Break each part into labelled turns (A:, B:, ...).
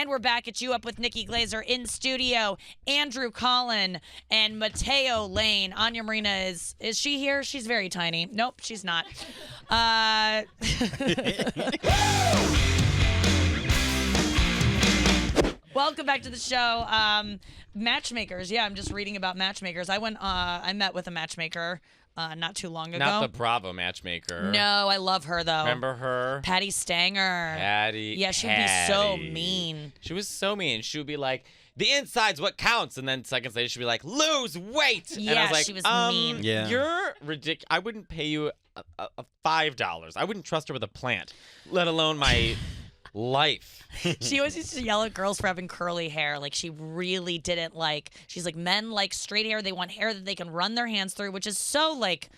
A: And we're back at You Up with Nikki Glaser in studio. Andrew Collin and Matteo Lane. Anya Marina is she here? She's very tiny. Nope, she's not. Welcome back to the show. Matchmakers. Yeah, I'm just reading about matchmakers. I met with a matchmaker not too long ago.
B: Not the Bravo matchmaker.
A: No, I love her though.
B: Remember her?
A: Patty Stanger.
B: Patty.
A: Yeah, she'd be so mean.
B: She was so mean. She would be like, the inside's what counts. And then seconds later, she'd be like, lose weight.
A: Yeah,
B: and I was like,
A: she was mean.
C: Yeah.
B: You're ridiculous. I wouldn't pay you a $5. I wouldn't trust her with a plant, let alone my life.
A: She always used to yell at girls for having curly hair. Like, she really didn't like, she's like, men like straight hair. They want hair that they can run their hands through, which is so, like,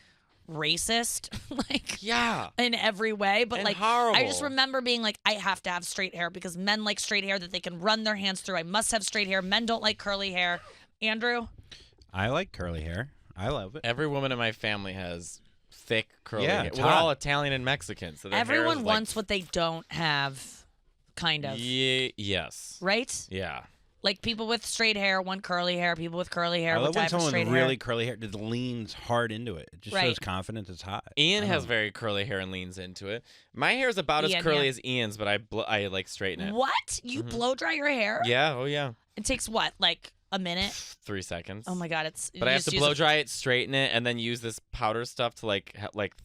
A: racist. Like,
B: Yeah.
A: in every way. But,
B: And
A: like,
B: horrible.
A: I just remember being like, I have to have straight hair because men like straight hair that they can run their hands through. I must have straight hair. Men don't like curly hair. Andrew?
C: I like curly hair. I love it.
B: Every woman in my family has thick, curly
C: Yeah,
B: hair.
C: it's
B: We're
C: hot.
B: all Italian and Mexican. So their hair
A: Everyone
B: is,
A: wants what they don't have, kind of.
B: Yes.
A: Right?
B: Yeah.
A: Like, people with straight hair want curly hair. People with curly hair
C: I
A: would
C: love
A: die
C: when
A: for
C: someone
A: straight
C: really
A: hair.
C: curly hair just leans hard into it. It just
A: Right.
C: shows confidence. It's hot.
B: Ian
C: I
B: has
C: know.
B: very curly hair and leans into it. My hair is about
A: Ian,
B: as curly
A: yeah.
B: as Ian's, but I like straighten it.
A: What? You blow dry your hair?
B: Yeah, oh yeah.
A: It takes what, like a minute?
B: 3 seconds.
A: Oh my god, it's.
B: But I have to blow dry it, straighten it, and then use this powder stuff to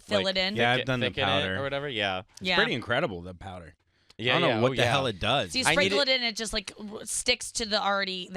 A: Fill it in.
C: Yeah, I've done the
B: thicken it
C: powder.
B: or whatever. Yeah.
A: Yeah.
C: It's pretty incredible, the powder.
B: Yeah,
C: I don't know
B: yeah.
C: what
B: Oh,
C: the
B: yeah.
C: hell it does.
A: So you
B: I
A: sprinkle
B: need
A: it in, it just like sticks to the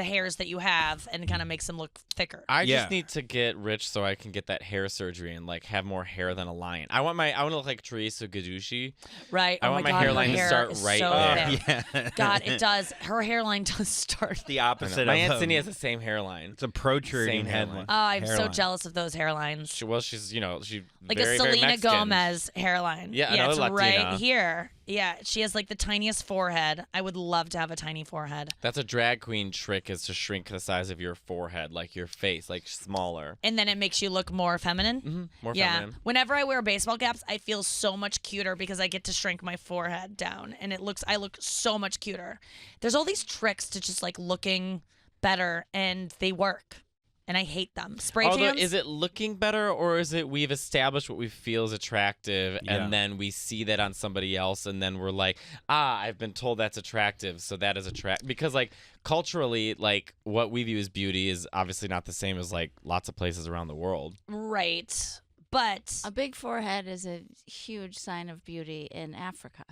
A: hairs that you have, and kind of makes them look thicker.
B: I
C: Yeah.
B: just need to get rich so I can get that hair surgery and like have more hair than a lion. I want to look like Teresa Gadushi.
A: Right?
B: I
A: oh
B: want
A: my
B: my
A: god,
B: hairline
A: her
B: to
A: hair
B: start
A: is
B: right
A: so
B: there.
A: thick.
C: Yeah.
A: God, it does. Her hairline does start.
C: the
B: I know.
C: opposite
B: My
C: of
B: Aunt Cindy has the same hairline.
C: It's a protruding
B: Same
C: head.
B: hairline.
A: Oh, I'm so
C: hairline.
A: jealous of those hairlines.
B: She's she
A: Like
B: very,
A: a
B: very
A: Selena
B: Mexican.
A: Gomez hairline.
B: Yeah,
A: it's
B: another
A: right
B: Latina.
A: here. Yeah, she has like the tiniest forehead. I would love to have a tiny forehead.
B: That's a drag queen trick, is to shrink the size of your forehead, like your face, like smaller.
A: And then it makes you look more feminine.
B: More
A: Yeah.
B: feminine.
A: Whenever I wear baseball caps, I feel so much cuter because I get to shrink my forehead down, and I look so much cuter. There's all these tricks to just like looking better, and they work. And I hate them. Spray
B: Although,
A: tans.
B: is it looking better, or is it we've established what we feel is attractive,
C: Yeah.
B: and then we see that on somebody else, and then we're like, I've been told that's attractive, so that is attractive. Because, like, culturally, like, what we view as beauty is obviously not the same as, like, lots of places around the world.
A: Right. But
D: A big forehead is a huge sign of beauty in Africa.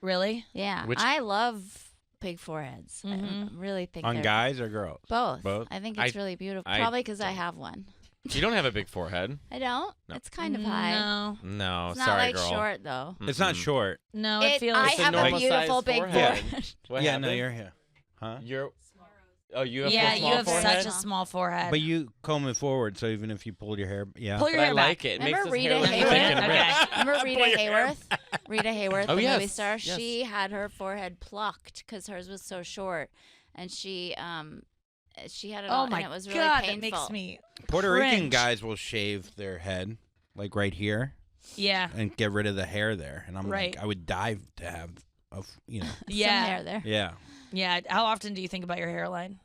A: really?
D: Yeah,
B: Which-
D: I love big foreheads.
A: Mhm.
D: I really think
C: On
D: they're
C: guys or girls?
D: both.
C: Both?
D: I think it's really beautiful.
B: I
D: Probably because I have one.
B: You don't have a big forehead.
D: I don't.
B: No.
D: It's kind of high.
A: No.
B: No,
D: It's not
B: sorry,
D: like
B: girl.
D: short though.
C: It's not
B: Mm-mm.
C: short.
A: No, it feels.
D: I
B: It's a
D: have a
B: normal
D: beautiful
B: size
D: big
B: forehead.
D: forehead.
B: What
C: Yeah,
B: happened?
C: no, you're here. Huh?
B: You're. Oh, you have
A: yeah,
B: a
A: you
B: small
A: have
B: forehead?
A: such a small forehead.
C: But you comb it forward, so even if you pulled your hair, yeah.
A: Pull your
B: But I
A: hair back.
B: like it. It makes
D: Remember
B: this
D: Rita
B: hair look
D: Hayworth?
B: thick and
A: Okay.
B: rich.
D: Remember Rita
B: Pull your hair
D: Hayworth? Rita Hayworth,
B: Oh,
D: the
B: yes.
D: movie star.
B: Yes.
D: She had her forehead plucked because hers was so short, and she had it
A: oh
D: all,
A: my
D: and it was really
A: god,
D: painful.
A: that makes me.
C: Puerto Rican
A: cringe.
C: guys will shave their head, like right here,
A: Yeah.
C: and get rid of the hair there. And I'm
A: Right.
C: like, I would die to have,
D: Some
A: Yeah.
D: hair there.
C: yeah.
A: Yeah. How often do you think about your hairline?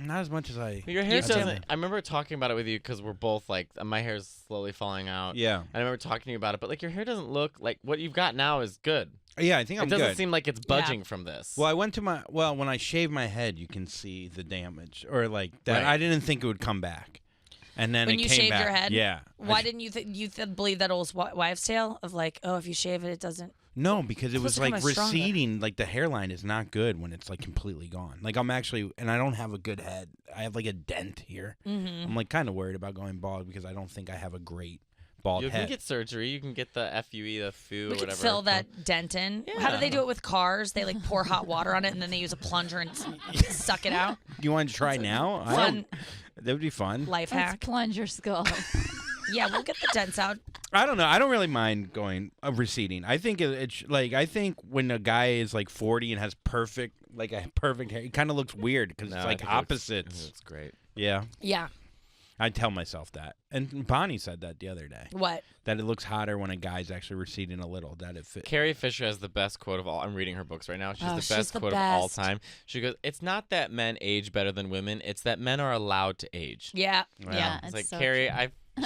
C: Not as much as I.
B: Your hair
A: You too.
B: doesn't. I remember talking about it with you because we're both like, my hair's slowly falling out.
C: Yeah.
B: And I remember talking to you about it, but like your hair doesn't look like what you've got now is good.
C: Yeah, I think
B: It
C: I'm
B: doesn't
C: good.
B: seem like it's budging from this.
C: Well, I went to when I shave my head, you can see the damage, or like that.
B: Right.
C: I didn't think it would come back, and then
A: When
C: it
A: you
C: came
A: shaved
C: back.
A: your head?
C: Yeah.
A: Why didn't you believe that it was wives' tale of like, oh, if you shave it, it doesn't.
C: No, because it
A: It's
C: was
A: supposed to
C: like
A: come out stronger.
C: receding. Like the hairline is not good when it's like completely gone. Like I'm actually, and I don't have a good head. I have like a dent here.
A: Mm-hmm.
C: I'm like kind of worried about going bald because I don't think I have a great bald
B: you
C: head.
B: can get surgery. You can get the FUE, the FU,
A: We
B: or
A: could
B: whatever.
A: fill that dent in. How do they
B: Yeah.
A: do it with cars? They like pour hot water on it and then they use a plunger and suck it out.
C: You want to try now? I
A: Fun
C: don't- That would be fun.
A: life
D: Let's
A: hack.
D: plunge your skull.
A: Yeah, we'll get the dents out.
C: I don't know. I don't really mind going receding. I think it's like I think when a guy is like 40 and has perfect hair, it kind of looks weird because
B: No,
C: it's
B: I
C: like
B: think it looks-
C: opposites.
B: It's great.
C: Yeah.
A: Yeah.
C: I tell myself that. And Bonnie said that the other day.
A: What?
C: That it looks hotter when a guy's actually receding a little. That it fits.
B: Carrie Fisher has the best quote of all. I'm reading her books right now. She's
A: Oh,
B: the
A: she's
B: best
A: the
B: quote of all
A: best.
B: time. She goes, "It's not that men age better than women. It's that men are allowed to age."
A: Yeah.
D: Yeah,
B: It's
D: it's
B: like
D: so
B: Carrie.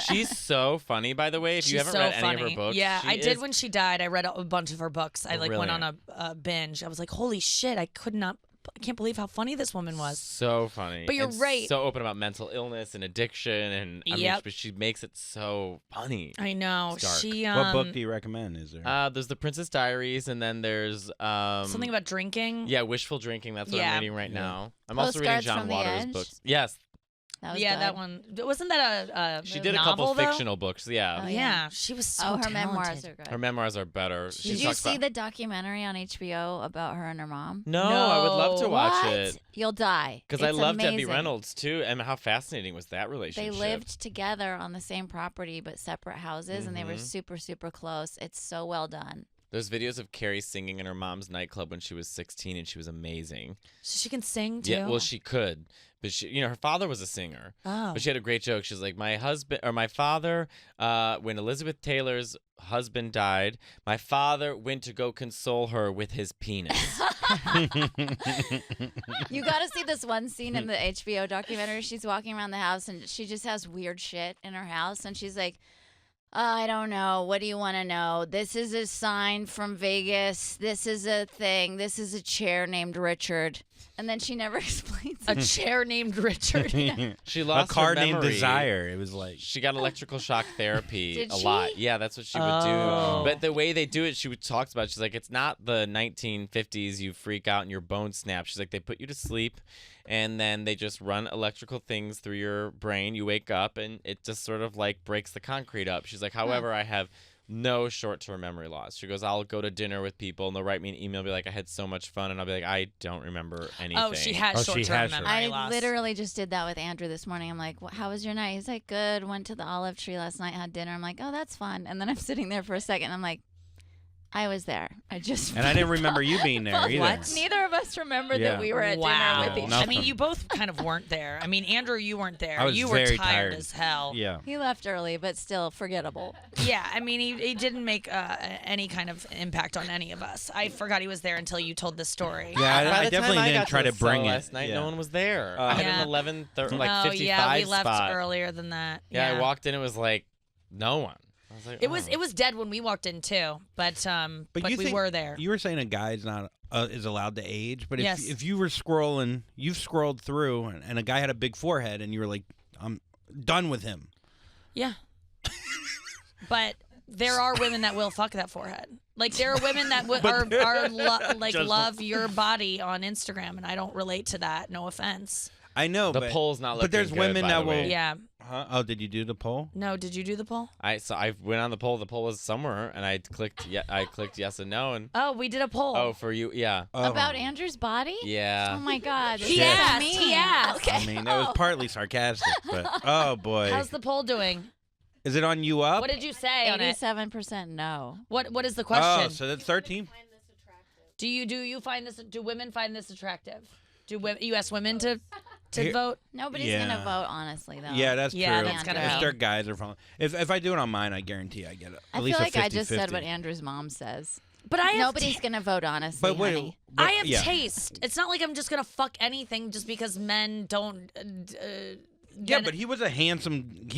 B: She's so funny, by the way. If you
A: She's
B: haven't
A: so
B: read
A: funny.
B: any of her books,
A: yeah,
B: she
A: I did
B: is
A: when she died. I read a bunch of her books. I went on a binge. I was like, holy shit! I can't believe how funny this woman was.
B: so funny.
A: But you're
B: and
A: right.
B: So open about mental illness and addiction, and I mean,
A: Yep.
B: but she makes it so funny.
A: I know.
B: It's dark.
A: She
C: What book do you recommend? Is there?
B: There's the Princess Diaries, and then there's
A: something about drinking.
B: yeah, Wishful Drinking. That's what
A: Yeah.
B: I'm reading right now. I'm also reading
D: Postcards
B: John
D: from the
B: Waters'
D: Edge?
B: books. Yes,
D: That was
A: Yeah,
D: good.
A: that one. Wasn't that a
B: she did a
A: novel,
B: couple
A: though?
B: fictional books. Yeah,
D: Oh,
A: Yeah, she was so
D: Oh, her
A: talented.
D: memoirs are good.
B: her memoirs are better. She
D: Did you
B: talks
D: see
B: about-
D: the documentary on HBO about her and her mom?
B: No, I would love to
A: No.
B: watch
D: What?
B: it
D: You'll die.
B: because I
D: It's
B: love Debbie
D: amazing.
B: Reynolds too, and how fascinating was that
D: They
B: relationship?
D: lived together on the same property but separate houses, and they were
B: Mhm.
D: super, super close. It's so well done.
B: There's videos of Carrie singing in her mom's nightclub when she was 16, and she was amazing.
A: So she can sing too.
B: Yeah, well, she could, but her father was a singer.
A: Oh.
B: But she had a great joke. She's like, my father, when Elizabeth Taylor's husband died, my father went to go console her with his penis.
D: You got to see this one scene in the HBO documentary. She's walking around the house, and she just has weird shit in her house, and she's like, I don't know. What do you want to know? This is a sign from Vegas. This is a thing. This is a chair named Richard. And then she never explains
A: a
D: it.
A: chair named Richard.
B: She
C: A
B: lost
C: car
B: her
C: named
B: memory.
C: Desire. It was like.
B: She got electrical shock therapy
D: Did
B: a
D: she?
B: lot. Yeah, that's what she would
A: Oh.
B: do. But the way they do it, talks about. She's like, it's not the 1950s. You freak out and your bones snap. She's like, they put you to sleep, and then they just run electrical things through your brain. You wake up, and it just sort of like breaks the concrete up. She's like, however, I have no short-term memory loss. She goes, I'll go to dinner with people, and they'll write me an email, be like, I had so much fun, and I'll be like, I don't remember anything.
A: Oh, she has
C: Oh, she
A: short-term
C: has
A: memory
D: I
A: loss.
D: literally just did that with Andrew this morning. I'm like, how was your night? He's like, good. Went to the Olive Tree last night, had dinner. I'm like, oh, that's fun. And then I'm sitting there for a second. I'm like, I was there. I just.
C: And I didn't remember you being there either.
A: What?
D: Neither of us remembered
C: Yeah.
D: that we were at
A: Wow.
D: dinner with each
C: No.
A: I mean, you both kind of weren't there. I mean, Andrew, you weren't there.
C: I was
A: you were
C: very
A: tired
C: tired.
A: as hell.
C: Yeah.
D: He left early, but still forgettable.
A: Yeah, I mean, he didn't make any kind of impact on any of us. I forgot he was there until you told the story.
C: Yeah,
B: By
C: I
B: the
C: definitely
B: time I
C: didn't
B: got
C: try
B: to
C: to
B: the
C: bring
B: cell
C: it.
B: last night.
C: Yeah.
B: No one was there. I
C: Oh.
B: had
A: Yeah.
B: an 11:30, like
A: oh
B: 55
A: yeah, we left
B: spot.
A: earlier than that.
B: Yeah, I walked in. It was like no one. I was like,
A: It was dead when we walked in too, but
C: But you
A: we
C: think,
A: were there.
C: You were saying a guy's not is allowed to age, but
A: Yes.
C: if you were scrolling, you've scrolled through, and a guy had a big forehead, and you were like, I'm done with him.
A: Yeah. But there are women that will fuck that forehead. Like there are women that
C: Just-
A: love your body on Instagram, and I don't relate to that. No offense.
C: I know,
B: The
C: but
B: poll's not looking
C: but there's
B: good,
C: women
B: by
C: that
B: the
C: will.
B: way.
A: Yeah.
C: Huh? Oh, did you do the poll?
A: No. Did you do the poll?
B: I went on the poll. The poll was somewhere, and I clicked yes and no, and
A: Oh, we did a poll.
B: for you, yeah,
C: Oh.
D: About Andrew's body?
B: yeah.
D: Oh my God.
A: He
D: this is so
A: asked,
D: mean.
A: he asked.
D: Okay.
C: I mean, that was partly sarcastic, but oh boy,
A: How's the poll doing?
C: is it on you up?
A: What did you say on it?
D: 87% no.
A: What is the
C: Oh,
A: question?
C: so that's 13.
A: Do you find this? Do women find this attractive? Do you ask women to
C: Here-
A: vote?
D: Nobody's
C: Yeah.
D: going to vote, honestly, though.
C: Yeah, that's
A: Yeah,
C: true.
A: that's gotta
C: if
A: be.
C: their guys are following. If I do it on mine, I guarantee I get it.
D: I
C: At least
D: feel like
C: a
D: I just said
C: 50-50.
D: what Andrew's mom says.
A: But I have
D: Nobody's going to vote honestly,
C: But wait,
D: honey.
C: but-
A: I have
C: yeah.
A: taste. It's not like I'm just gonna fuck anything just because men don't.
C: Yeah,
A: get
C: but
A: it.
C: he was handsome.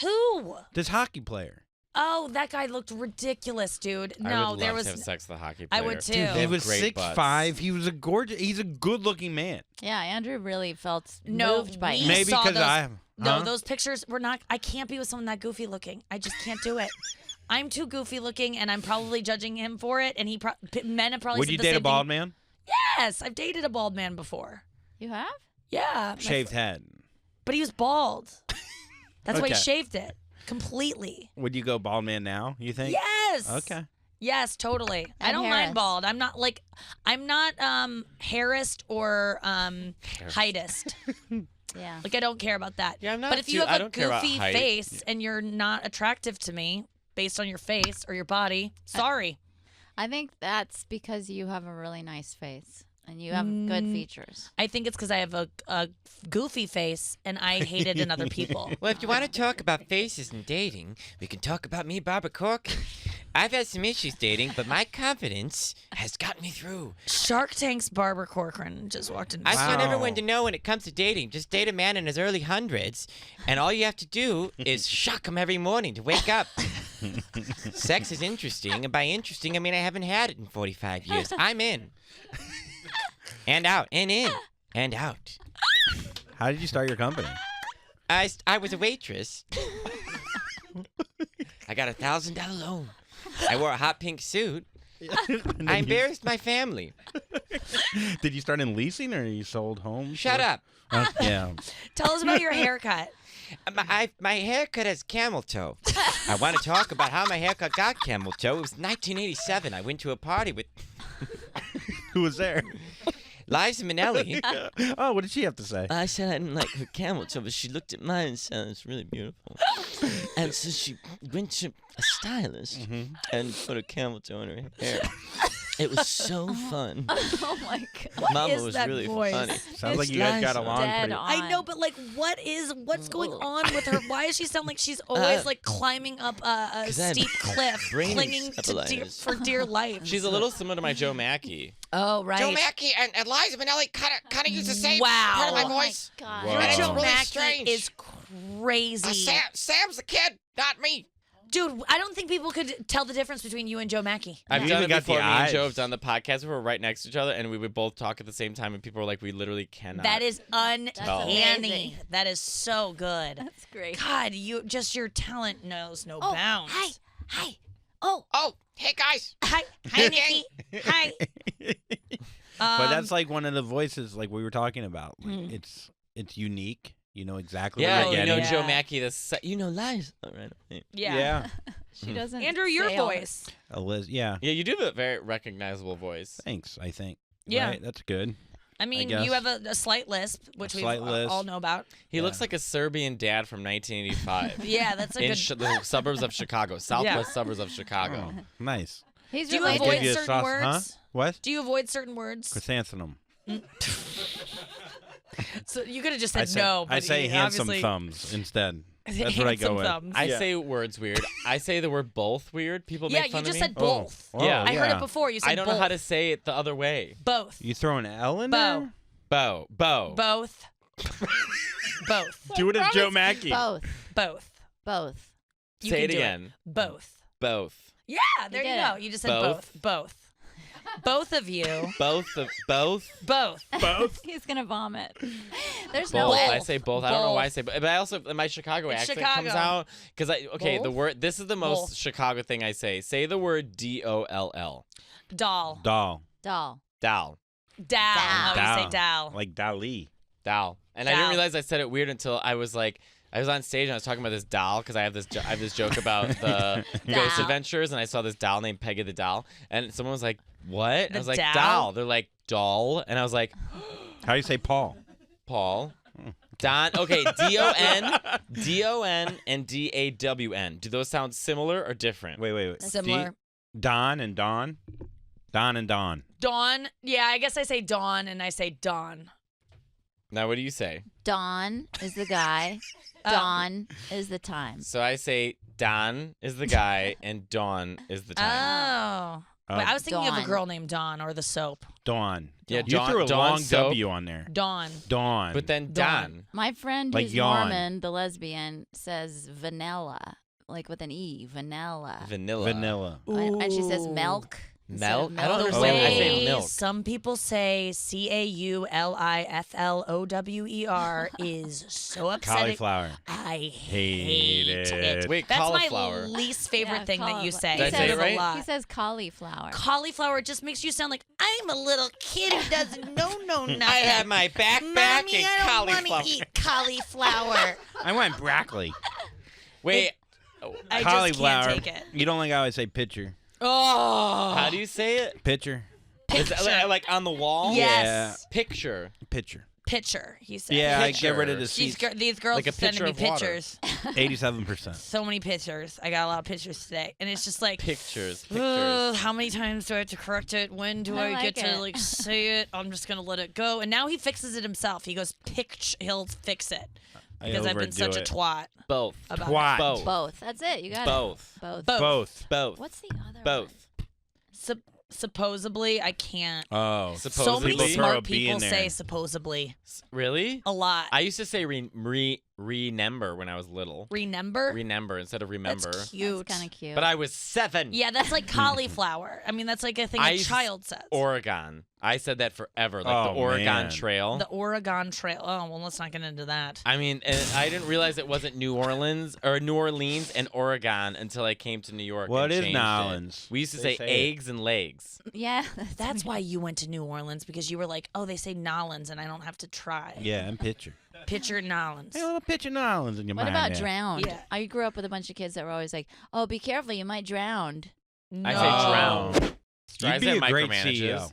A: Who?
C: This hockey player.
A: Oh, that guy looked ridiculous, dude.
B: I
A: No,
B: would
A: there
B: love
A: was.
B: to have sex with a hockey
A: I
B: player.
A: would too.
C: Dude,
A: They
C: he was
B: Great butts.
C: 6'5". He was a gorgeous. He's a good-looking man.
D: Yeah, Andrew really felt
A: No,
D: moved by
A: we
D: it.
C: Maybe
A: saw
C: because
A: those-
C: I.
A: No,
C: huh?
A: those pictures were not. I can't be with someone that goofy looking. I just can't do it. I'm too goofy looking, and I'm probably judging him for it. And men have probably
C: Would
A: said
C: you
A: the
C: date
A: same
C: a bald
A: thing.
C: man?
A: Yes, I've dated a bald man before.
D: You have?
A: Yeah,
C: Shaved head.
A: but he was bald. That's why he
C: Okay.
A: shaved it completely.
C: Would you go bald man now? You think?
A: Yes.
C: Okay.
A: Yes, totally. I
D: I'm
A: don't
D: Harris.
A: mind bald. I'm not hairist or heightist.
D: Yeah.
A: Like I don't care about that.
B: Yeah, I'm not
A: But if you
B: too- I
A: have a
B: don't care about
A: goofy
B: height.
A: face and you're not attractive to me based on your face or your body, sorry.
D: I think that's because you have a really nice face. And you have good features.
A: I think it's because I have a goofy face and I hate it in other people.
E: Well, if you want to talk about faces and dating, we can talk about me, Barbara Corcoran. I've had some issues dating, but my confidence has gotten me through.
A: Shark Tank's Barbara Corcoran just walked in.
E: I just want
C: Wow.
E: everyone to know when it comes to dating, just date a man in his early hundreds, and all you have to do is shock him every morning to wake up. Sex is interesting, and by interesting, I mean I haven't had it in 45 years. I'm in. And out, and in, and out.
C: How did you start your company?
E: I was a waitress. I got a $1,000 loan. I wore a hot pink suit. I embarrassed my family.
C: Did you start in leasing or you sold homes?
E: Shut up.
C: Yeah.
A: Tell us about your haircut.
E: My haircut has camel toe. I want to talk about how my haircut got camel toe. It was 1987. I went to a party with
C: Who was there?
E: Liza Minnelli.
C: Oh, what did she have to say?
E: I said I didn't like her camel toe, but she looked at mine and said it's really beautiful. And so she went to a stylist and put a camel toe in her hair. It was so fun.
D: Oh my God.
E: Mama
A: is
E: was
A: that
E: really
A: voice?
E: funny.
C: Sounds like you guys got along
D: Dead
C: pretty.
D: on.
A: I know, but like, what's going on with her? Why does she sound like she's always like climbing up a
E: 'cause I have
A: steep cliff,
E: brain
A: clinging to for dear life?
B: She's a little similar to my Joe Mackey.
A: Oh right.
E: Joe Mackey and Liza Minnelli kind of use the same
A: Wow.
E: part of my
A: Oh
D: my
E: voice.
D: God.
C: Wow.
A: Your
E: It's
A: Joe
E: really
A: Mackey
E: strange.
A: is crazy.
E: Sam's the kid, not me.
A: Dude, I don't think people could tell the difference between you and Joe Mackey.
B: I've
C: You
B: done
C: even
B: it
C: got the
B: before. Me and
C: eyes.
B: Joe have done the podcast. We were right next to each other, and we would both talk at the same time, and people were like, "We literally cannot."
A: That is
D: amazing.
A: uncanny. That is so good.
D: That's great.
A: God, your talent knows no
D: Oh,
A: bounds.
D: hi. Oh,
E: Hey guys.
A: Hi, Nikki. Hi.
C: But that's like one of the voices like we were talking about. Like,
A: Mm.
C: it's unique. You know exactly
B: Yeah,
C: what
B: you
C: you're
B: know
C: getting.
B: Joe Mackey. You know Liza, right?
A: yeah.
D: she doesn't.
A: Andrew, your
D: say all her-
A: voice.
C: Yeah.
B: Yeah, you do have a very recognizable voice.
C: Thanks, I think.
A: Yeah.
C: Right? That's good.
A: I mean,
C: guess.
A: you have a slight lisp, which we
C: slight lisp.
A: all know about.
B: He
C: Yeah.
B: looks like a Serbian dad from 1985.
A: Yeah, that's a
B: in
A: good.
B: the suburbs of Chicago, southwest suburbs of Chicago.
C: Oh, nice.
D: He's
A: Do you
D: related.
A: avoid
C: Give you a
A: certain
C: sauce-
A: words?
C: Huh? What?
A: Do you avoid certain words?
C: Chrysanthemum.
A: So you could have just
C: I
A: said
C: say,
A: no.
C: I
A: but
C: say
A: you
C: handsome
A: obviously-
C: thumbs instead. That's what I go
A: Handsome
C: with.
A: thumbs.
B: I
C: Yeah.
B: say words weird. I say the word both weird. People
A: Yeah,
B: make fun
A: you just
B: of me.
A: said both.
C: Oh,
B: Yeah.
A: I heard
C: yeah.
A: it before. You said
B: I don't
A: both.
B: know how to say it the other way.
A: Both.
C: You throw an L in
A: Bo.
C: there?
B: Bo.
A: Both. Both.
C: Do it as Joe Mackey.
D: Both.
A: Both. You
B: Say
A: can
B: it
A: do
B: again.
A: Both.
B: Both.
A: Yeah, there
D: You
A: you
D: did
A: go.
D: it.
A: You just said
B: Both.
A: both. Both of you.
B: Both.
A: Both.
C: Both.
D: He's gonna vomit. There's
B: Both.
D: no way.
B: I say both. I don't know why I say both. But I also, my Chicago
A: It's
B: accent
A: Chicago.
B: comes out. Because the
A: Both?
B: word, this is the most
A: Both.
B: Chicago thing I say. Say the word D-O-L-L.
A: Doll.
C: Doll.
D: Doll.
B: Doll.
A: Dow. Oh, you say
C: Doll.
A: dow.
C: Like Dali.
B: Doll. And I
A: Doll.
B: didn't realize I said it weird until I was like, I was on stage and I was talking about this doll because I have this joke about the Ghost
D: Doll.
B: Adventures, and I saw this doll named Peggy the Doll, and someone was like, "What?"
A: The
B: I was like,
A: doll?
B: "Doll." They're like, "Doll," and I was like,
C: How do you say Paul?
B: "Paul." Don. Okay, D-O-N, and D-A-W-N. Do those sound similar or different?
C: Wait.
A: Similar.
C: Don and Don. Don and Don.
A: Dawn. Yeah, I guess I say dawn and I say dawn.
B: Now, what do you say?
D: Don is the guy.
A: Oh.
D: Dawn is the time.
B: So I say Don is the guy and Dawn is the time.
A: Oh. But I was thinking of a
D: Dawn.
A: girl named Dawn or the soap.
C: Dawn.
B: Yeah,
C: You
B: Dawn-
C: threw a
B: Dawn
C: long
B: soap.
C: W on there.
A: Dawn.
C: Dawn.
B: But then
A: Dawn.
B: Don.
D: My friend
C: Like
D: who's
C: yawn.
D: Mormon, the lesbian, says vanilla, like with an E, vanilla.
B: Vanilla.
D: And she says
A: Ooh.
D: milk. instead of
B: Milk? I don't
A: The
D: milk.
B: understand. I say
A: way
B: milk.
A: some people say CAULIFLOWER is so upsetting.
C: Cauliflower.
A: I
C: Hate
A: hate
C: it.
A: it.
B: Wait,
A: That's
B: cauliflower.
A: my least favorite
D: Yeah,
A: thing that you say.
B: Did I say it
A: There's
B: right?
A: a lot.
D: He says cauliflower.
A: Cauliflower just makes you sound like I'm a little kid who doesn't know nothing.
E: I have my backpack
A: Mommy,
E: and
A: I don't
E: cauliflower.
A: want to eat cauliflower.
C: I went broccoli.
B: Wait.
A: I
C: Cauliflower.
A: just can't take it.
C: You don't like how I say pitcher.
A: Oh,
B: How do you say it?
C: Pitcher.
B: Is that like on the wall?
A: Yes.
B: Picture.
C: Pitcher.
A: Picture, he said.
C: Yeah, I
B: Picture.
C: get rid of the
A: These,
C: seats.
A: these girls
B: Like a
A: are sending me
B: picture of water.
A: pictures.
C: 87%.
A: So many pictures. I got a lot of pictures today. And it's just like,
B: Pictures.
A: how many times do I have to correct it? When do I,
D: I
A: get
D: like
A: to
D: it.
A: like say it? I'm just going to let it go. And now he fixes it himself. He goes, he'll fix it. Because I've been such a twat
B: Both.
A: about
C: Twat.
A: it.
B: Both.
D: Both. That's it. You got
B: Both.
D: it. Both.
C: Both.
B: Both.
D: What's the other
B: Both.
D: one?
A: Supposedly, I can't.
C: Oh.
A: So
B: Supposedly.
A: many
C: Throw a
A: smart
C: B
A: people
C: in there.
A: say supposedly.
B: Really?
A: A lot.
B: I used to say remember when I was little.
A: Remember?
B: Remember instead of remember.
A: That's cute.
D: That's kind of cute.
B: But I was 7.
A: Yeah, that's like cauliflower. I mean, that's like a thing
B: I
A: a
B: used-
A: child says.
B: Oregon. I said that forever. Like
C: Oh,
B: the Oregon
C: man.
B: Trail.
A: The Oregon Trail. Oh, well, let's not get into that.
B: I mean, and I didn't realize it wasn't New Orleans and Oregon until I came to New York.
C: What
B: and
C: is
B: changed it.
C: Nolans?
B: We used to
C: They
B: say
C: say it.
B: eggs and legs.
D: yeah.
A: That's why you went to New Orleans, because you were like, oh, they say Nolans, and I don't have to try.
C: Yeah, and pitcher.
A: Picture Nolans.
C: Hey, a little pitcher Nolans in your
D: What
C: mind.
D: about
C: there.
D: drowned?
A: Yeah.
D: I grew up with a bunch of kids that were always like, "Oh, be careful, you might drown."
A: No.
B: I say drown.
C: You'd be a
B: Streisand
C: great
B: micromanages.
C: CEO.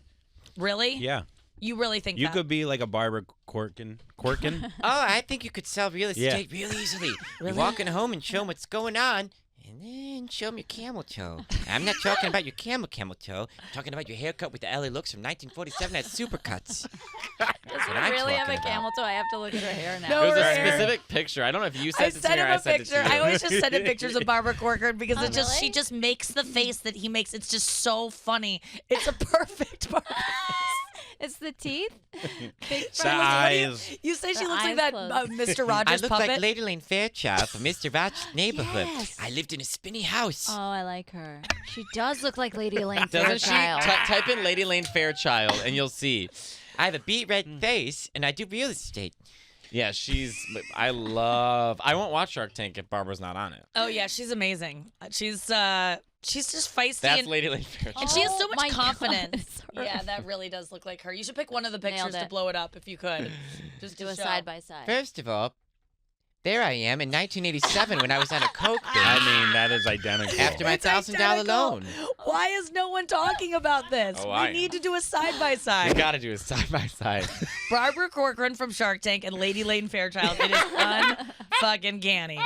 A: Really?
C: Yeah.
A: You really think
C: You
A: that?
C: could be like a Barbara Corkin. Corkin?
E: Oh, I think you could sell real
C: Yeah.
E: estate real easily.
A: Really?
E: You walk in home and show them what's going on, and then show them your camel toe. I'm not talking about your camel toe. I'm talking about your haircut with the LA looks from 1947 at Supercuts. That's what I'm
D: really have a
E: talking about.
D: camel toe. I have to look at her hair now.
A: No,
B: It was a
A: Right.
B: specific picture. I don't know if you
A: I
B: sent it to
A: sent
B: me or
A: him
B: I
A: a
B: sent it
A: picture.
B: to you.
A: I always just send him pictures of Barbara Corcoran because
D: Oh,
A: it's just she
D: really?
A: just makes the face that he makes. It's just so funny. It's a perfect Barbara.
D: It's the teeth. Big
C: The
D: front.
C: eyes.
A: You say she
D: The
A: looks like
D: eyes
A: that
D: closed.
A: Mr.
E: I
A: Rogers
E: look
A: puppet.
E: like Lady Lane Fairchild from Mr. Rogers' Neighborhood.
D: Yes.
E: I lived in a spinny house.
D: Oh, I like her. She does look like Lady Elaine
B: Doesn't she?
D: Fairchild.
B: Type in Lady Lane Fairchild and you'll see.
E: I have a beet red face, and I do real estate.
B: Yeah, I won't watch Shark Tank if Barbara's not on it.
A: Oh yeah, she's amazing. She's just feisty
B: That's
A: and,
B: Lady Lane Fairchild.
A: and she has so
D: Oh
A: much
D: my God,
A: confidence.
D: it's her.
A: Yeah, that really does look like her. You should pick one of the
D: Nailed
A: pictures to
D: it.
A: blow it up if you could. Just
D: Do
A: to
D: a
A: show.
D: side by side.
E: First of all, there I am in 1987 when I was on a coke binge.
C: I mean, that is identical.
E: After my
A: It's
E: $1,000
A: identical.
E: loan.
A: Why is no one talking about this?
B: Oh,
A: we
B: I
A: need
B: am.
A: to do a side by
B: You
A: side.
B: gotta do a side by side.
A: Barbara Corcoran from Shark Tank and Lady Lane Fairchild. It is unfucking canny.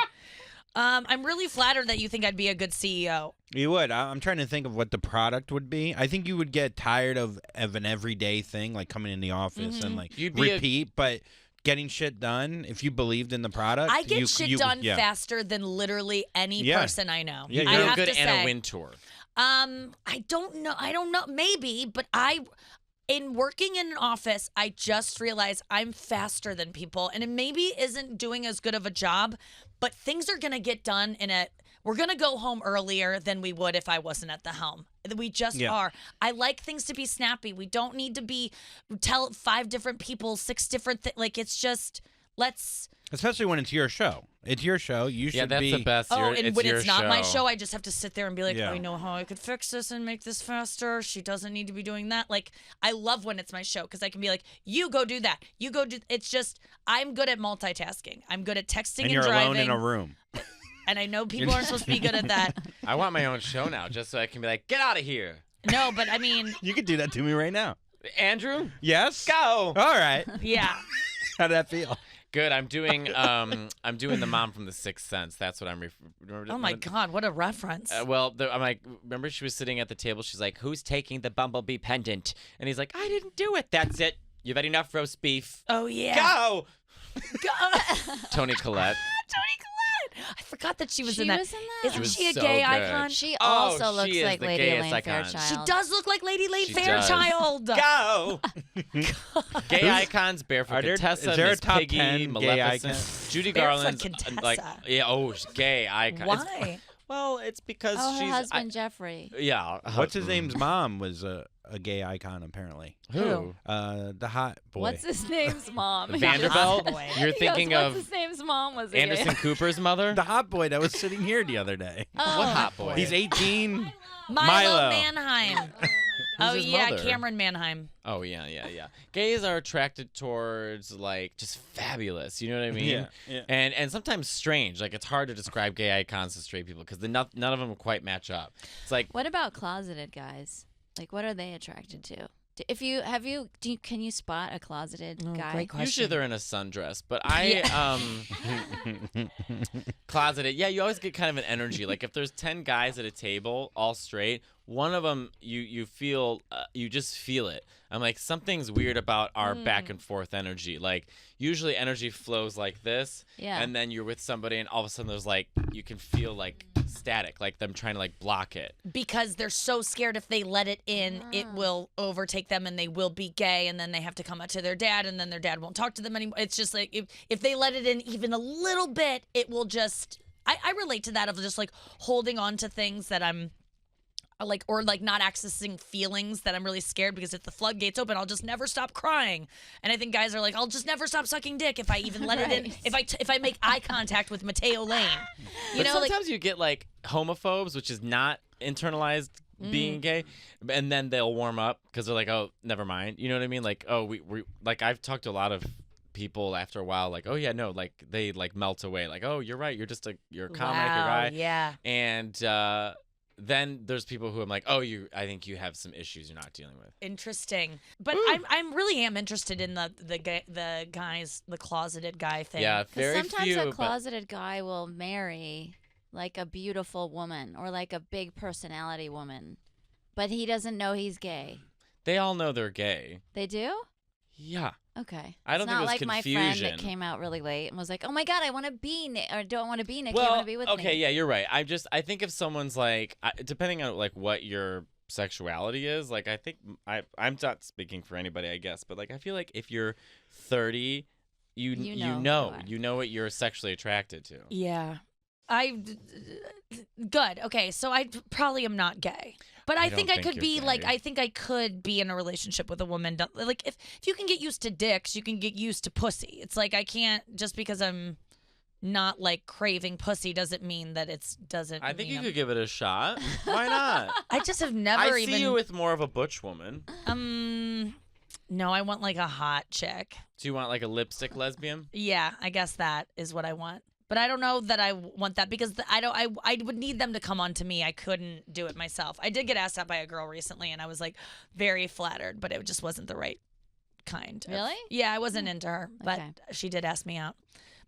A: I'm really flattered that you think I'd be a good E CEO.
C: You would. I'm trying to think of what the product would be. I think you would get tired of an everyday thing, like coming in the office and like
B: You'd be a-
C: repeat, but getting shit done, if you believed in the product.
A: I get
C: you,
A: shit
C: you,
A: done
C: yeah.
A: faster than literally any
C: Yeah.
A: person I know.
C: Yeah,
A: I
C: you're
B: You're
A: have
B: a good
A: to
B: Anna
A: say,
B: Wintour.
A: I don't know. Maybe, but in working in an office, I just realized I'm faster than people, and it maybe isn't doing as good of a job, but things are gonna get done we're gonna go home earlier than we would if I wasn't at the helm. We just
C: Yeah.
A: are. I like things to be snappy. We don't need to tell 5 different people 6 different things. Like, it's just, let's.
C: Especially when it's your show. It's your show. You should
B: Yeah, that's
C: be.
B: the best.
A: Oh, and when
B: your
A: it's not my show, I just have to sit there and be like,
C: Yeah.
A: I know how I could fix this and make this faster. She doesn't need to be doing that. Like, I love when it's my show because I can be like, you go do that. You go do. It's just, I'm good at multitasking. I'm good at texting
C: And
A: and
C: you're
A: driving.
C: alone in a room.
A: And I know people aren't supposed to be good at that.
B: I want my own show now, just so I can be like, get out of here,
A: No, but I mean,
C: You could do that to me right now.
B: Andrew.
C: Yes?
B: Go.
C: All right.
A: yeah.
C: How'd that feel?
B: Good. I'm doing the mom from The Sixth Sense. That's what I'm. Remember,
A: Oh my God, what a reference.
B: Well, I'm like, remember she was sitting at the table. She's like, "Who's taking the bumblebee pendant?" And he's like, "I didn't do it." That's it. You've had enough roast beef.
A: Oh yeah.
B: Go.
A: Tony
B: Tony Collette.
A: Collette. I forgot that she was
D: She
A: in that.
D: was in that?
A: Isn't
B: She was
A: she a
B: so
A: gay
B: good.
A: icon?
D: She
B: Oh,
D: also
B: she
D: looks
B: is
D: like
B: the
D: Lady
B: gayest
D: Elaine
B: icon.
D: Fairchild.
A: She does look like Lady Lane
B: She
A: Fairchild.
B: Go. Gay icons: Barefoot
C: Are there-
B: Contessa,
C: is there a
B: Miss
C: top
B: Piggy,
C: 10 gay
B: Maleficent,
C: icons?
B: Judy
A: Barefoot
B: Garland's like,
A: Contessa.
B: yeah, gay icon. It's-
A: Why?
B: well, it's because
D: Oh, her
B: she's
D: husband Jeffrey.
B: yeah.
C: What's his name's mom was a gay icon, apparently.
B: Who?
C: The hot boy.
D: What's his name's mom?
B: Vanderbilt.
A: Boy.
B: You're
D: He goes,
B: thinking
D: What's
B: of
D: his name's mom? Was it?
B: Anderson Cooper's mother.
C: The hot boy that was sitting here the other day.
D: Oh.
B: What hot boy?
C: He's 18.
A: Milo
C: Milo.
A: Mannheim. Oh
B: his
A: yeah,
B: mother?
A: Cameron Mannheim.
B: Oh yeah. Gays are attracted towards like just fabulous. You know what I mean?
C: Yeah.
B: And sometimes strange. Like it's hard to describe gay icons to straight people because none of them quite match up. It's like
D: What about closeted guys? Like, what are they attracted to? Can you spot a closeted guy?
A: Great question.
B: Usually they're in a sundress, but I closeted. Yeah, you always get kind of an energy. Like if there's 10 guys at a table, all straight, one of them you feel you just feel it. I'm like something's weird about our back and forth energy. Like usually energy flows like this, and then you're with somebody, and all of a sudden there's like you can feel like static, like them trying to like block it
A: because they're so scared if they let it in, it will overtake them and they will be gay, and then they have to come out to their dad, and then their dad won't talk to them anymore. It's just like if they let it in even a little bit, it will just. I relate to that of just like holding on to things that I'm. Like or like not accessing feelings that I'm really scared because if the floodgates open, I'll just never stop crying. And I think guys are like, I'll just never stop sucking dick if I even let it in. If I make eye contact with Matteo Lane,
B: but sometimes you get like homophobes, which is not internalized being gay, and then they'll warm up because they're like, oh, never mind. You know what I mean? Like, oh, we like I've talked to a lot of people after a while, like, oh yeah, no, like they like melt away, like, oh, you're right, you're a comic, you're right, and then there's people who I'm like, oh, I think you have some issues you're not dealing with.
A: Interesting, but I'm really am interested in the guys, the closeted guy thing.
B: Yeah, very few.
D: Sometimes a closeted guy will marry like a beautiful woman or like a big personality woman, but he doesn't know he's gay.
B: They all know they're gay.
D: They do?
B: Yeah.
D: Okay.
B: I don't think it was
D: like
B: confusion.
D: my friend that came out really late and was like, "Oh my god, I want to be Nick, or don't want to be Nick.
B: Well,
D: I want to be with
B: okay,
D: me."
B: yeah, you're right. I think if someone's like, depending on like what your sexuality is, like I think I'm not speaking for anybody, I guess, but like I feel like if you're 30, you know what you're sexually attracted to.
A: Yeah. Good. Okay, so I probably am not gay. But I think I could be
B: gay.
A: like I think I could be in a relationship with a woman. Like if you can get used to dicks, you can get used to pussy. It's like I can't just because I'm not like craving pussy doesn't mean that doesn't.
B: I think you could give it a shot. Why not?
A: I just have never
B: I
A: even.
B: see you with more of a butch woman.
A: No, I want like a hot chick.
B: Do you want like a lipstick lesbian?
A: Yeah, I guess that is what I want. But I don't know that I want that because I would need them to come on to me. I couldn't do it myself. I did get asked out by a girl recently, and I was like very flattered, but it just wasn't the right kind.
D: Really?
A: Yeah, I wasn't into her, but she did ask me out.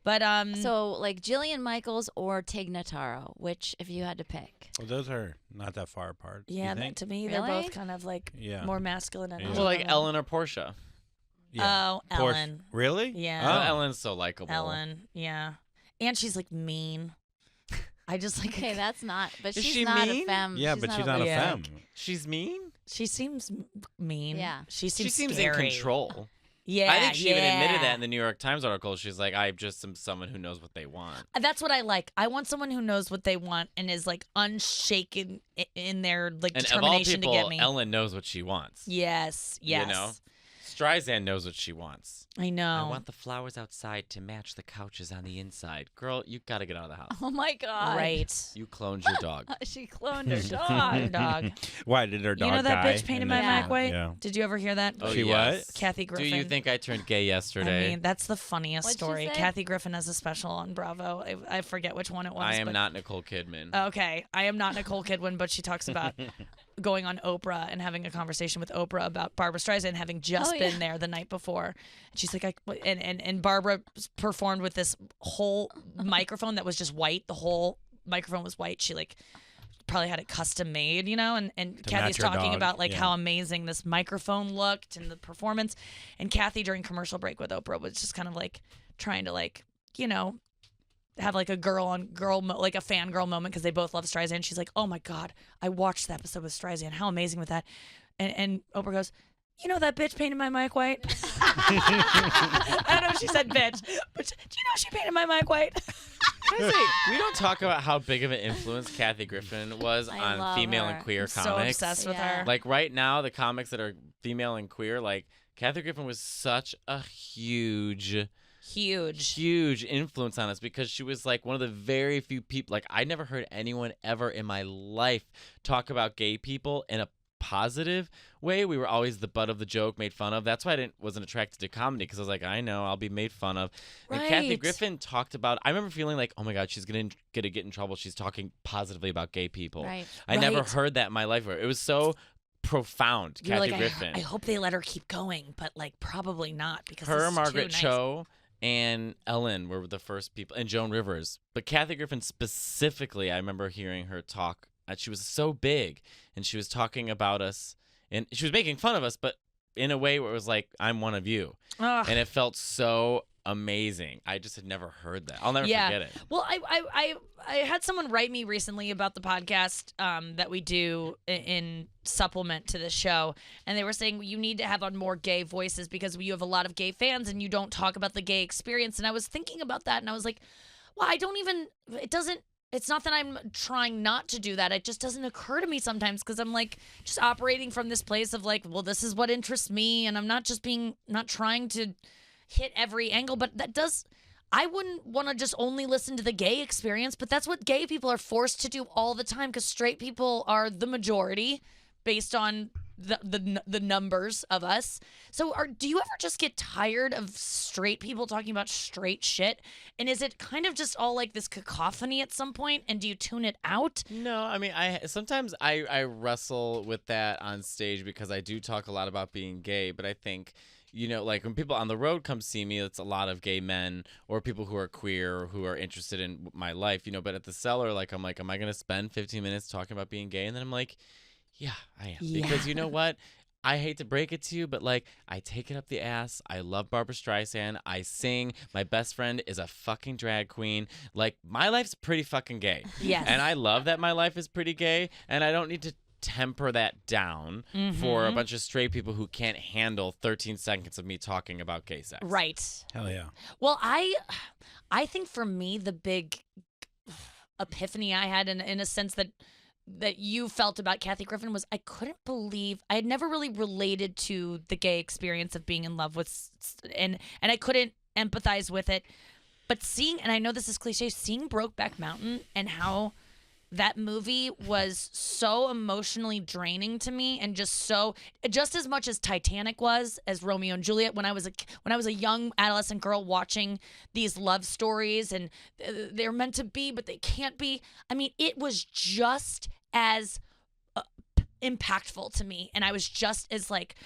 A: But
D: so like Jillian Michaels or Tig Notaro, which if you had to pick?
C: Well, those are not that far apart.
A: Yeah, to me they're both kind of like more masculine. And
B: well, like Ellen or Portia.
A: Yeah. Oh, Ellen.
C: Really?
A: Yeah.
B: Oh. Ellen's so likable.
A: Ellen, yeah. And she's like mean. I just like.
D: Okay, that's not. But
B: Is
D: she's
B: she
D: not
B: mean?
D: a femme.
C: Yeah, but she's not a femme.
B: She's mean?
A: She seems mean.
D: Yeah.
A: She seems
B: in
A: scary.
B: control.
A: Yeah.
B: I think she even admitted that in the New York Times article. She's like, I just am someone who knows what they want.
A: That's what I like. I want someone who knows what they want and is like unshaken in their like determination
B: and of all people,
A: to get me.
B: Ellen knows what she wants.
A: Yes.
B: You know? Streisand knows what she wants.
A: I know.
E: I want the flowers outside to match the couches on the inside. Girl, you got to get out of the house.
D: Oh, my God.
A: Right.
B: You cloned your dog.
D: She cloned her dog.
A: Her dog.
C: Why did her dog die?
A: You know that bitch painted my mic white?
C: Yeah.
A: Did you ever hear that?
B: Oh,
C: She
B: yes.
C: what?
A: Kathy Griffin.
B: Do you think I turned gay yesterday?
A: I mean, that's the funniest
D: What'd she
A: story.
D: say?
A: Kathy Griffin has a special on Bravo. I forget which one it was.
B: I am
A: but-
B: not Nicole Kidman.
A: Okay, I am not Nicole Kidman, but she talks about going on Oprah and having a conversation with Oprah about Barbara Streisand having just been there the night before. And she's like, and Barbara performed with this whole microphone that was just white. The whole microphone was white. She like probably had it custom made, you know, and Kathy's
C: match her
A: talking
C: dog.
A: about like
C: Yeah.
A: how amazing this microphone looked and the performance. And Kathy during commercial break with Oprah was just kind of like trying to like, you know, have like a like a fangirl moment because they both love Streisand. She's like, oh my God, I watched the episode with Streisand. How amazing with that. And Oprah goes, you know that bitch painted my mic white? I don't know if she said bitch, but do you know she painted my mic white?
B: Can I say, we don't talk about how big of an influence Kathy Griffin was
D: I
B: on
D: love
B: female
D: her.
B: and queer
A: I'm so
B: comics.
A: obsessed with
D: Yeah.
A: her.
B: Like right now, the comics that are female and queer, like Kathy Griffin was such a huge influence on us because she was like one of the very few people. Like I never heard anyone ever in my life talk about gay people in a positive way. We were always the butt of the joke, made fun of. That's why I wasn't attracted to comedy because I was like, I know I'll be made fun of. And Kathy
A: Right.
B: Griffin talked about. I remember feeling like, oh my God, she's gonna get in trouble. She's talking positively about gay people.
D: Right.
B: I never
A: Right.
B: heard that in my life. It was so profound.
A: You're
B: Kathy
A: like,
B: Griffin.
A: I hope they let her keep going, but like probably not because
B: Her,
A: this is
B: Margaret
A: too nice.
B: Cho, and Ellen were the first people, and Joan Rivers. But Kathy Griffin specifically, I remember hearing her talk. She was so big, and she was talking about us, and she was making fun of us, but in a way where it was like, I'm one of you.
A: Ugh.
B: And it felt so amazing. I just had never heard that. I'll never forget it.
A: Well, I had someone write me recently about the podcast that we do in supplement to this show, and they were saying you need to have on more gay voices because you have a lot of gay fans and you don't talk about the gay experience. And I was thinking about that, and I was like, well, it's not that I'm trying not to do that. It just doesn't occur to me sometimes because I'm like just operating from this place of like, well, this is what interests me, and I'm not trying to hit every angle, but I wouldn't want to just only listen to the gay experience, but that's what gay people are forced to do all the time because straight people are the majority based on the numbers of us. So do you ever just get tired of straight people talking about straight shit? And is it kind of just all like this cacophony at some point, and do you tune it out?
B: No, I mean, sometimes I wrestle with that on stage because I do talk a lot about being gay, but I think, you know, like when people on the road come see me, it's a lot of gay men or people who are queer or who are interested in my life, you know, but at the cellar, like, I'm like, am I going to spend 15 minutes talking about being gay? And then I'm like, yeah, I am.
A: Yeah.
B: Because you know what? I hate to break it to you, but like, I take it up the ass. I love Barbara Streisand. I sing. My best friend is a fucking drag queen. Like, my life's pretty fucking gay.
A: Yes.
B: And I love that my life is pretty gay, and I don't need to temper that down for a bunch of straight people who can't handle 13 seconds of me talking about gay sex.
A: Right.
C: Hell yeah.
A: Well, I think for me the big epiphany I had in a sense that you felt about Kathy Griffin was I couldn't believe I had never really related to the gay experience of being in love with and I couldn't empathize with it. But seeing, and I know this is cliche, seeing Brokeback Mountain and how that movie was so emotionally draining to me, and just as much as Titanic was, as Romeo and Juliet, when I was a young adolescent girl watching these love stories and they're meant to be but they can't be. I mean, it was just as impactful to me, and I was just as like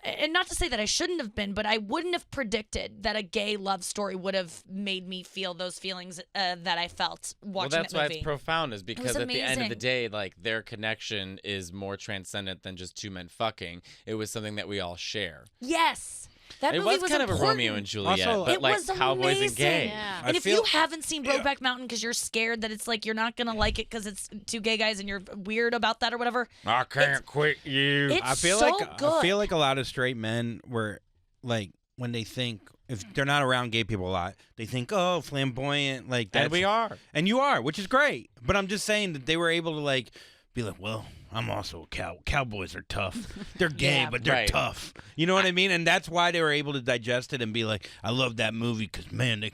A: and not to say that I shouldn't have been, but I wouldn't have predicted that a gay love story would have made me feel those feelings that I felt watching
B: Well, that's
A: that
B: why
A: movie.
B: it's profound, is because at the end of the
A: amazing.
B: day, like, their connection is more transcendent than just two men fucking. It was something that we all share.
A: Yes. That
B: It
A: movie
B: was kind
A: important.
B: of a Romeo and Juliet,
C: Also,
B: but
A: It
B: like
A: was
B: cowboys and gay.
A: amazing.
D: Yeah.
A: And
C: I
A: if
C: feel-
A: you haven't seen Brokeback Mountain because you're scared that it's like you're not going to like it because it's two gay guys and you're weird about that or whatever,
C: I can't quit you.
A: it's
C: I feel
A: so
C: like
A: good.
C: I feel like a lot of straight men were like, when they think, if they're not around gay people a lot, they think, oh, flamboyant, like that.
B: And we are.
C: And you are, which is great. But I'm just saying that they were able to like be like, well, I'm also a cow. Cowboys are tough. They're gay,
A: Yeah.
C: but they're
B: Right.
C: tough. You know what I mean? And that's why they were able to digest it and be like, I love that movie because, man, they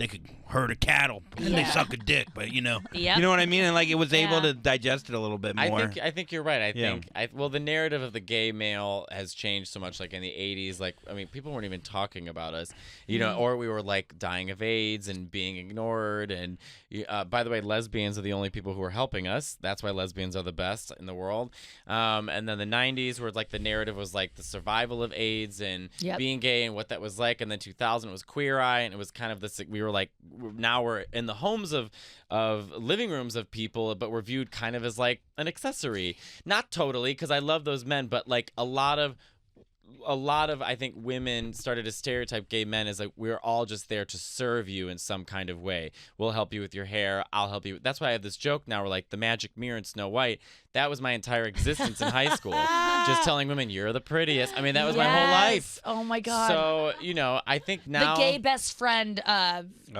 C: could herd a cattle and they
A: Yeah.
C: suck a dick. But, you know
A: Yep.
C: you know what I mean? And like it was able
A: Yeah.
C: to digest it a little bit more.
B: I think you're right.
C: Yeah.
B: Well, the narrative of the gay male has changed so much. Like in the 80s, like, I mean, people weren't even talking about us, you know, or we were like dying of AIDS and being ignored. And by the way, lesbians are the only people who are helping us. That's why lesbians are the best in the world. And then the 90s, where like the narrative was like the survival of AIDS and
A: Yep.
B: being gay and what that was like. And then 2000 was Queer Eye, and it was kind of this. We were like, now we're in the homes of living rooms of people, but we're viewed kind of as like an accessory. Not totally, because I love those men, but like a lot of I think women started to stereotype gay men as like, we're all just there to serve you in some kind of way. We'll help you with your hair. I'll help you. That's why I have this joke now where like the magic mirror in Snow White, that was my entire existence in high school. Just telling women, you're the prettiest. I mean, that was my whole life.
A: Yes. Oh my God.
B: So, you know, I think now
A: the gay best friend,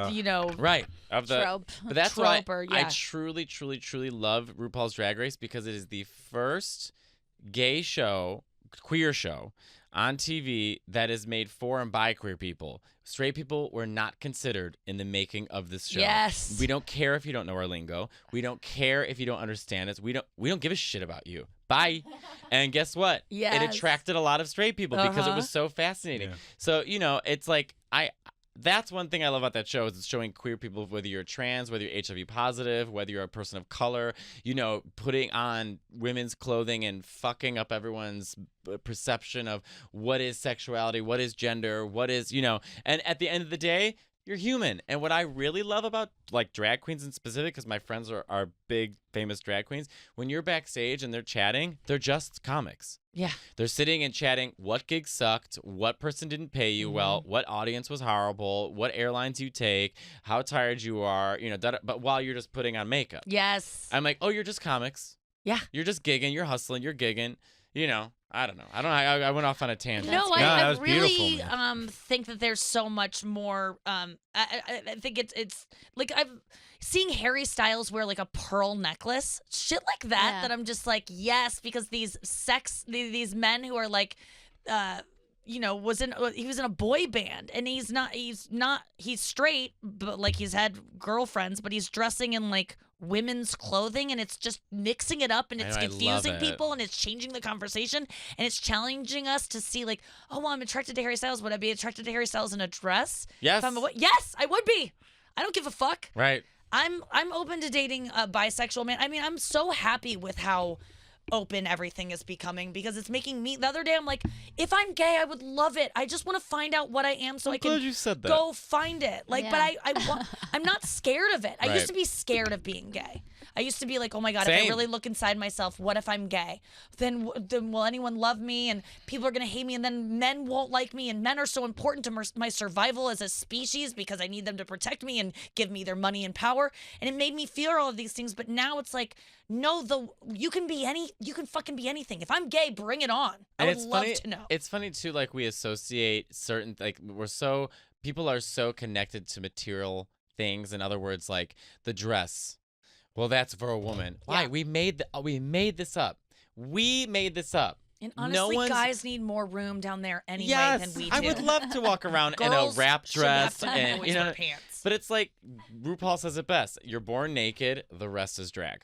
A: you know,
B: right of the
D: Trope.
B: But that's
A: Trope,
B: why
A: or,
B: I
A: yeah.
B: truly, truly, truly love RuPaul's Drag Race, because it is the first gay show, queer show on TV that is made for and by queer people. Straight people were not considered in the making of this show.
A: Yes.
B: We don't care if you don't know our lingo. We don't care if you don't understand us. We don't give a shit about you. Bye. And guess what? It
A: Yes.
B: attracted a lot of straight people because it
A: Uh-huh.
B: was so fascinating.
C: Yeah.
B: So, you know, it's like that's one thing I love about that show is it's showing queer people, whether you're trans, whether you're HIV positive, whether you're a person of color, putting on women's clothing and fucking up everyone's perception of what is sexuality, what is gender, what is, and at the end of the day, you're human. And what I really love about like drag queens in specific, because my friends are big famous drag queens, when you're backstage and they're chatting, they're just comics.
A: Yeah.
B: They're sitting and chatting what gig sucked, what person didn't pay you well, what audience was horrible, what airlines you take, how tired you are, but while you're just putting on makeup.
A: Yes.
B: I'm like, oh, you're just comics.
A: Yeah.
B: You're just gigging, you're hustling, you're gigging. I don't know. I went off on a tangent.
A: No,
D: That's
A: I
C: was
A: really
C: beautiful,
A: think that there's so much more. I think it's like I've seeing Harry Styles wear like a pearl necklace, shit like that.
D: Yeah.
A: That I'm just like, yes, because these men who are like, he was in a boy band, and he's straight, but like he's had girlfriends, but he's dressing in like women's clothing, and it's just mixing it up, and it's
B: I love
A: confusing
B: it.
A: people, and it's changing the conversation, and it's challenging us to see like, oh, well, I'm attracted to Harry Styles. Would I be attracted to Harry Styles in a dress?
B: Yes.
A: Yes, I would be. I don't give a fuck.
B: Right.
A: I'm open to dating a bisexual man. I mean, I'm so happy with how open everything is becoming, because it's making me. The other day, I'm like, if I'm gay, I would love it. I just want to find out what I am, so
B: I'm
A: I can
B: glad you said that.
A: go find it. Like,
D: Yeah.
A: but I'm not scared of it. I used
B: Right.
A: to be scared of being gay. I used to be like, oh my God, if
B: Same.
A: I really look inside myself, what if I'm gay? Then will anyone love me? And people are going to hate me, and then men won't like me. And men are so important to my survival as a species, because I need them to protect me and give me their money and power. And it made me fear all of these things. But now it's like, no, you can fucking be anything. If I'm gay, bring it on. I would love to know.
B: It's funny too, like we associate certain, like people are so connected to material things. In other words, like the dress. Well, that's for a woman. Why?
A: Yeah.
B: We made this up. We made this up.
A: And honestly,
B: one's-
A: guys need more room down there anyway
B: Yes,
A: than we do.
B: I would love to walk around in a
A: Girls
B: wrap
A: shouldn't have
B: dress
A: to
B: and
A: always wear pants.
B: But it's like RuPaul says it best. You're born naked. The rest is drag.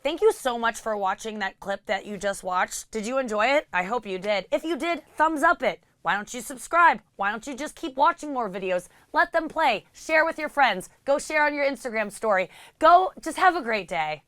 A: Thank you so much for watching that clip that you just watched. Did you enjoy it? I hope you did. If you did, thumbs up it. Why don't you subscribe? Why don't you just keep watching more videos? Let them play. Share with your friends. Go share on your Instagram story. Go just have a great day.